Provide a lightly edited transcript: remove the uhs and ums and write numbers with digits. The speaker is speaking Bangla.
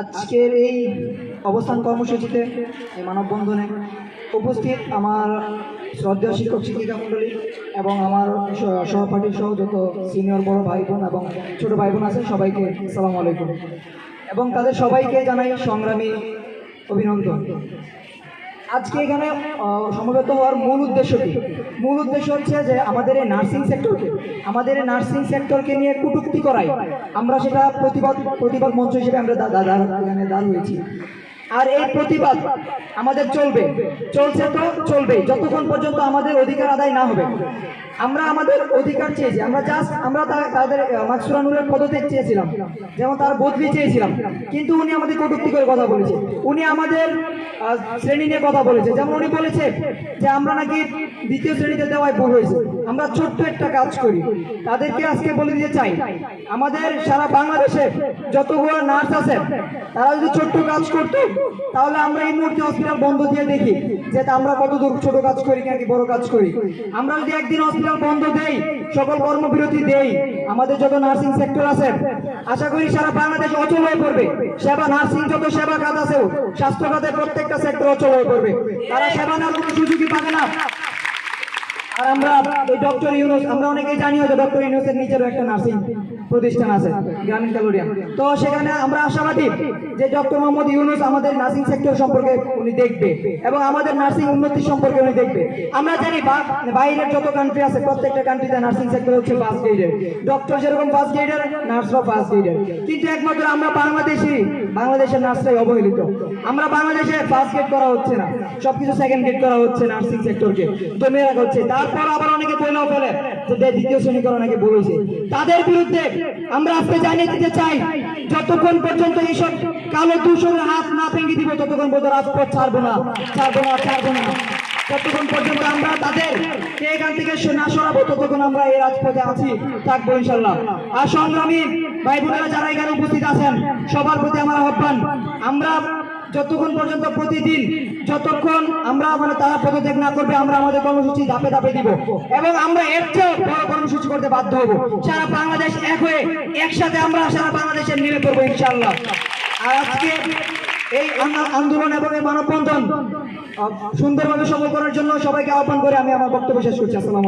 আজকের এই অবস্থান কর্মসূচিতে এই মানববন্ধনে উপস্থিত আমার শ্রদ্ধেয় শিক্ষক শিক্ষিকা মণ্ডলী এবং আমার সহপাঠী সহ যত সিনিয়র বড় ভাই বোন এবং ছোটো ভাই বোন আছে সবাইকে আসসালামু আলাইকুম এবং তাদের সবাইকে জানাই সংগ্রামী অভিনন্দন। আজকে এখানে সমবেত হওয়ার মূল উদ্দেশ্য হচ্ছে যে আমাদের এই নার্সিং সেক্টরকে নিয়ে কটূক্তি করাই, আমরা সেটা প্রতিবাদ মঞ্চ হিসেবে আমরা এখানে দাঁড় হয়েছি। আর এই প্রতিবাদ আমাদের চলছে তো চলবে যতক্ষণ পর্যন্ত আমাদের অধিকার আদায় না হবে। আমরা আমাদের অধিকার চেয়েছি, আমরা তাদের মাকসুরা নূরের পদত্যাগ চেয়েছিলাম, যেমন তার বদলি চেয়েছিলাম, কিন্তু উনি আমাদের কটূক্তি করে কথা বলেছে। উনি আমাদের শ্রেণী নিয়ে কথা বলেছে, যেমন উনি বলেছে যে আমরা নাকি দ্বিতীয় শ্রেণীতে দেওয়ায় ভুল হয়েছে। আমরা ছোট্ট একটা কাজ করি, তাদেরকে আজকে বলে দিতে চাই, আমাদের সারা বাংলাদেশে যতগুলো নার্স আছে তারা যদি ছোট্ট কাজ করতো তাহলে আমরা এই মুহূর্তে হসপিটাল বন্ধ দিয়ে দেখি যে আমরা কত দূর ছোট কাজ করি নাকি বড় কাজ করি। আমরা যদি একদিন হসপিটাল বন্ধ দেই, সকল কর্মবিরতি দেই, আমাদের যত নার্সিং সেক্টর আছে আশা করি সারা বাংলাদেশ অচল হয়ে পড়বে। নার্সিং যত সেবা খাত আছে, স্বাস্থ্য খাতের প্রত্যেকটা সেক্টর অচল হয়ে পড়বে, তারা সেবা নেওয়ার কোনো সুযোগই পাবে না। আর আমরা এই ডক্টর ইউনুস, আমরা অনেকেই জানি যে ডক্টর ইউনুসের নিচেরও একটা নার্সিং প্রতিষ্ঠান আছে গ্রামীণ ক্যালোরিয়া, তো সেখানে আমরা আশাবাদী যে ডক্টর মোহাম্মদ ইউনুস আমাদের নার্সিং সেক্টর সম্পর্কে উনি দেখবে এবং আমাদের নার্সিং উন্নতি সম্পর্কে উনি দেখবে। আমরা জানি বাইরের যত কান্ট্রি আছে প্রত্যেকটা কান্ট্রিতে নার্সিং সেক্টর হচ্ছে ফার্স্ট গ্রেডের, ডক্টর যেরকম ফার্স্ট গ্রেডের, নার্সরাও ফার্স্ট গ্রেডের, কিন্তু একমাত্র আমরা বাংলাদেশের নার্সরাই অবহেলিত। আমরা বাংলাদেশে ফার্স্ট গ্রেড করা হচ্ছে না, সবকিছু সেকেন্ড গ্রেড করা হচ্ছে, নার্সিং সেক্টরকে জমে রাখা হচ্ছে। তারপর আবার অনেকে বলেও ফেলে যে দ্বিতীয় শ্রেণী করা নাকি বলেছে, তাদের বিরুদ্ধে আমরা আজকে জানিয়ে দিতে চাই, যতক্ষণ পর্যন্ত এইসব কালো দূষণের হাত না ভেঙে দিব ততক্ষণ পর্যন্ত রাজপথ ছাড়বো না। যতক্ষণ পর্যন্ত আমরা তাদের এখান থেকে না সরাবো ততক্ষণ আমরা এই রাজপথে আছি, থাকবো ইনশাল্লাহ। আর সংগ্রামী ভাই বোনেরা যারা এখানে উপস্থিত আছেন সবার প্রতি আমার আহ্বান, আমরা যতক্ষণ পর্যন্ত প্রতিদিন যতক্ষণ আমরা তারা পদত্যাগ না করবে আমরা আমাদের কর্মসূচি ধাপে ধাপে দিব এবং আমরা এর চেয়েও বড় কর্মসূচি করতে বাধ্য হব। সারা বাংলাদেশ এক হয়ে একসাথে আমরা সারা বাংলাদেশের নেমে পড়বো ইনশাআল্লাহ। আর আজকে এই আন্দোলন এবং এই মানববন্ধন সুন্দরভাবে সফল করার জন্য সবাইকে আহ্বান করে আমি আমার বক্তব্য শেষ করছি। আসসালাম।